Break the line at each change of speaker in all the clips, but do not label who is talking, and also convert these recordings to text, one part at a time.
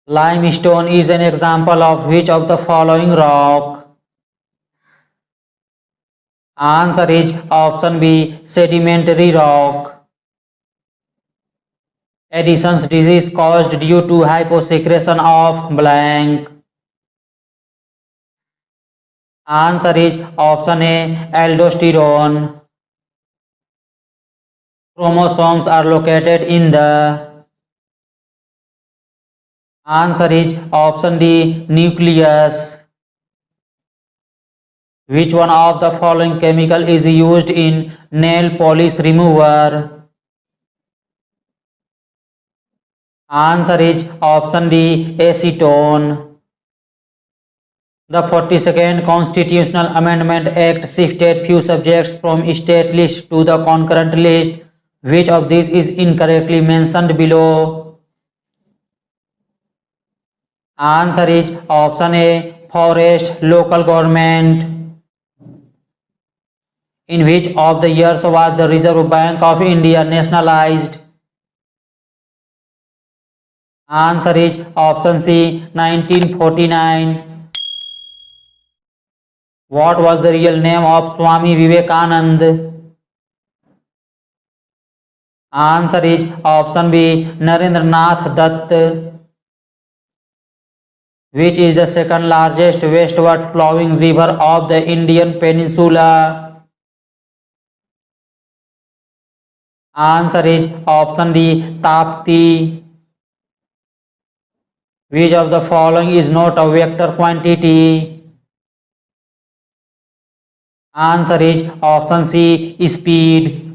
Limestone is an example of which of the following rock? Answer is option B, sedimentary rock. Addison's disease caused due to hyposecretion of blank. Answer is option A, aldosterone. Chromosomes are located in the. Answer is option D, nucleus. Which one of the following chemical is used in nail polish remover? Answer is option D, acetone. The 42nd Constitutional Amendment Act shifted few subjects from state list to the concurrent list. Which of these is incorrectly mentioned below? Answer is option A, forest local government. In which of the years was the Reserve Bank of India nationalized? Answer is option C, 1949. What was the real name of Swami Vivekananda? Answer is option B, Narendranath Dutt. Which is the second largest westward flowing river of the Indian peninsula? Answer is option D, Tapti. Which of the following is not a vector quantity? Answer is option C, speed.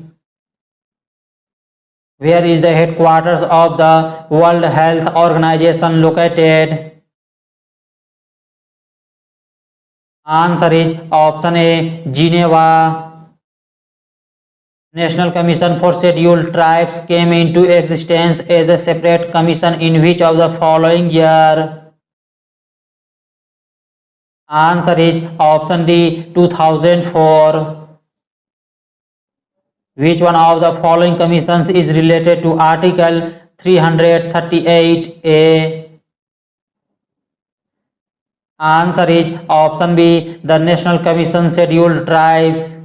Where is the headquarters of the World Health Organization located? Answer is option A, Geneva. National Commission for Scheduled Tribes came into existence as a separate commission in which of the following year? Answer is option D, 2004. Which one of the following commissions is related to Article 338A? Answer is option B, the National Commission Scheduled Tribes.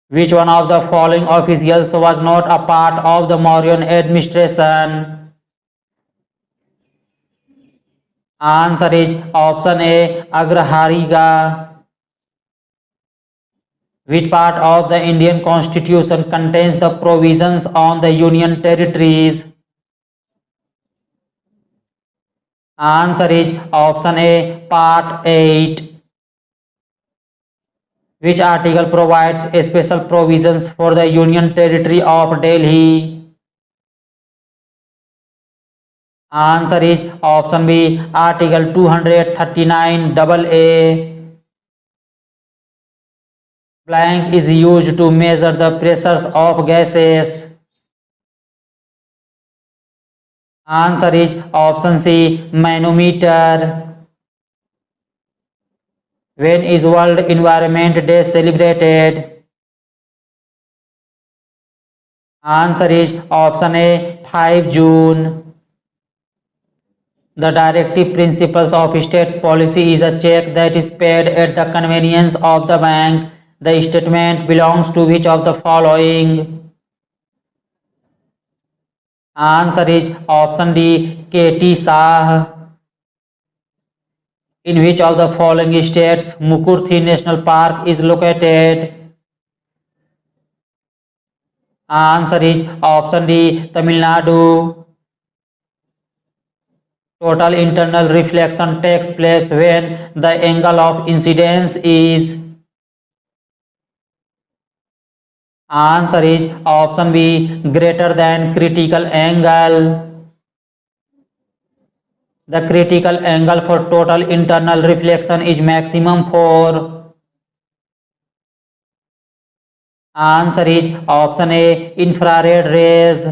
Which one of the following officials was not a part of the Mauryan administration? Answer is option A, Agrahariga. Which part of the Indian Constitution contains the provisions on the Union territories? Answer is option A, Part 8. Which article provides special provisions for the Union Territory of Delhi? Answer is option B, Article 239AA. Blank is used to measure the pressures of gases. Answer is option C, manometer. When is World Environment Day celebrated? Answer is option A, 5 June. The directive principles of state policy is a check that is paid at the convenience of the bank. The statement belongs to which of the following? Answer is option D, K.T. Shah. In which of the following states Mukurthi National Park is located? Answer is option D, Tamil Nadu. Total internal reflection takes place when the angle of incidence is. Answer is option B, greater than critical angle. The critical angle for total internal reflection is maximum 4. Answer is option A, infrared rays.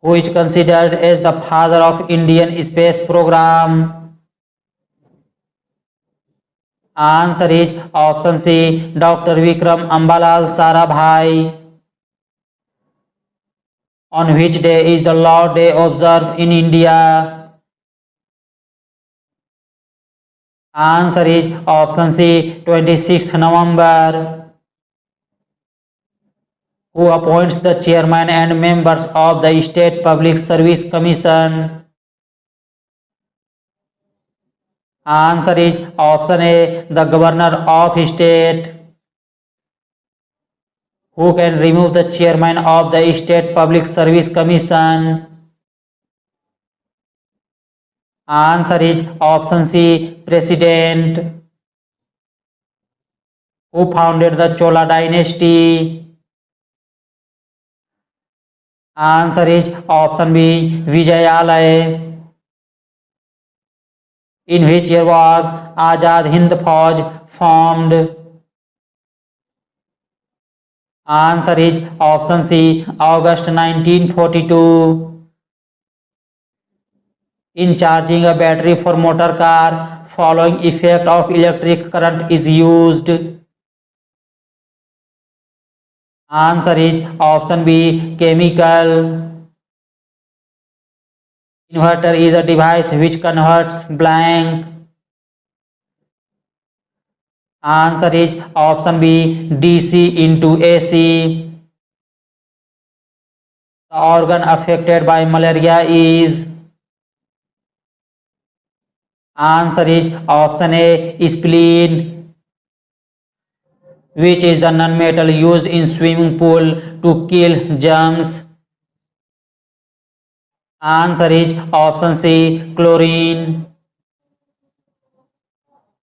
Who is considered as the father of Indian space program? Answer is option C, Dr. Vikram Ambalal Sarabhai. On which day is the Lord Day observed in India? Answer is option C, 26th November. Who appoints the chairman and members of the State Public Service Commission? Answer is option A, the governor of state. Who can remove the chairman of the State Public Service Commission? Answer is option C, president. Who founded the Chola dynasty? Answer is option B, Vijayalaya. In which year was Azad Hind Fauj formed? Answer is option C, August 1942. In charging a battery for motor car, following effect of electric current is used. Answer is option B, chemical. Inverter is a device which converts blank. Answer is option B, DC into AC. The organ affected by malaria is? Answer is option A, spleen. Which is the non-metal used in swimming pool to kill germs? Answer is option C, chlorine.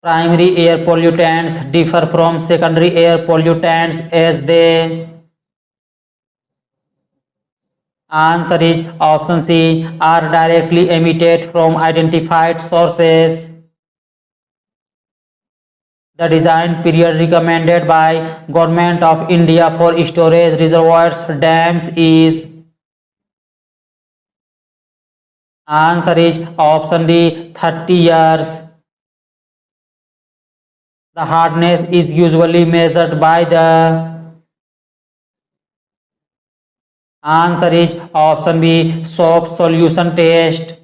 Primary air pollutants differ from secondary air pollutants as they? Answer is option C, are directly emitted from identified sources. The design period recommended by Government of India for storage reservoirs dams is? Answer is option D, 30 years. The hardness is usually measured by the? Answer is option B, soap solution test.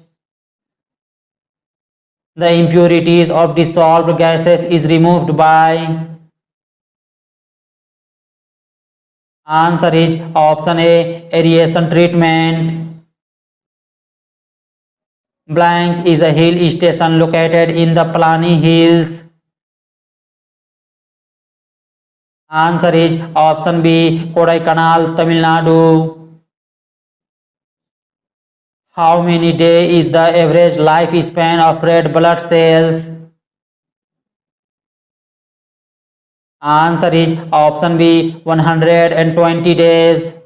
The impurities of dissolved gases is removed by? Answer is option A, aeration treatment. Blank is a hill station located in the Palani Hills. Answer is option B, Kodaikanal, Tamil Nadu. How many days is the average lifespan of red blood cells? Answer is option B, 120 days.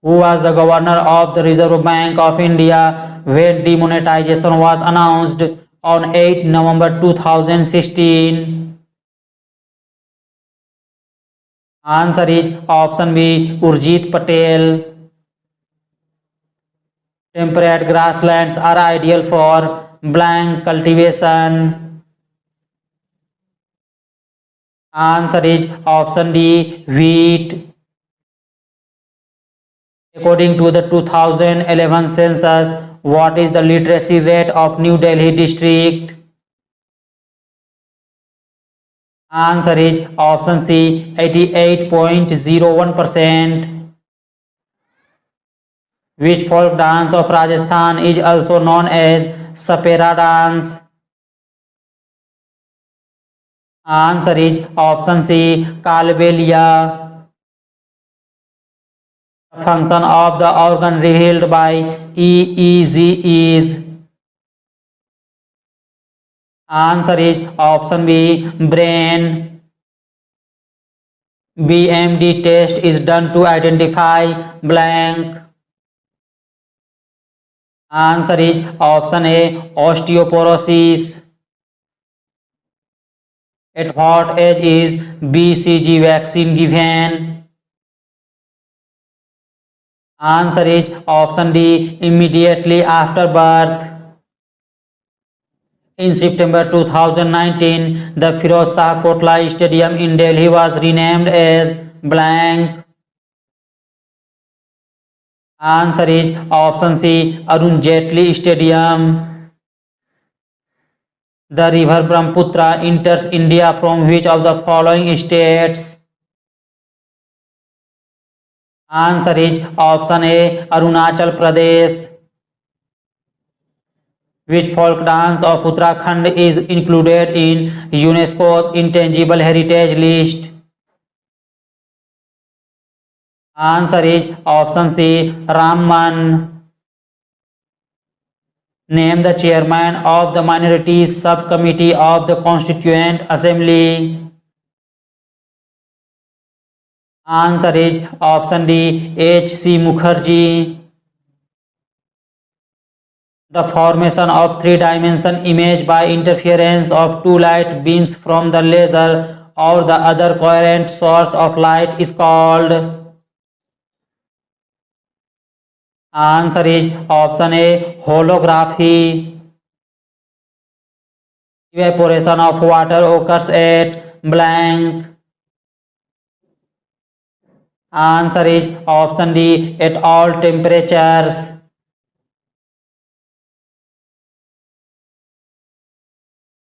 Who was the governor of the Reserve Bank of India when demonetization was announced on 8 November 2016? Answer is option B, Urjit Patel. Temperate grasslands are ideal for blank cultivation. Answer is option D, wheat. According to the 2011 census, what is the literacy rate of New Delhi district? Answer is option C, 88.01%. Which folk dance of Rajasthan is also known as Sapera dance? Answer is option C, Kalbelia. The function of the organ revealed by EEG is? Answer is option B, brain. BMD test is done to identify blank. Answer is option A, osteoporosis. At what age is BCG vaccine given? Answer is option D, immediately after birth. In September 2019, the Firoz Shah Kotla Stadium in Delhi was renamed as blank. Answer is option C, Arun Jaitley Stadium. The river Brahmaputra enters India from which of the following states? Answer is option A, Arunachal Pradesh. Which folk dance of Uttarakhand is included in UNESCO's Intangible Heritage List? Answer is option C, Ramman. Name the chairman of the Minorities Subcommittee of the Constituent Assembly. Answer is option D, H.C. Mukherjee. The formation of three-dimension image by interference of two light beams from the laser or the other coherent source of light is called. Answer is option A, holography. Evaporation of water occurs at blank. Answer is option D, at all temperatures.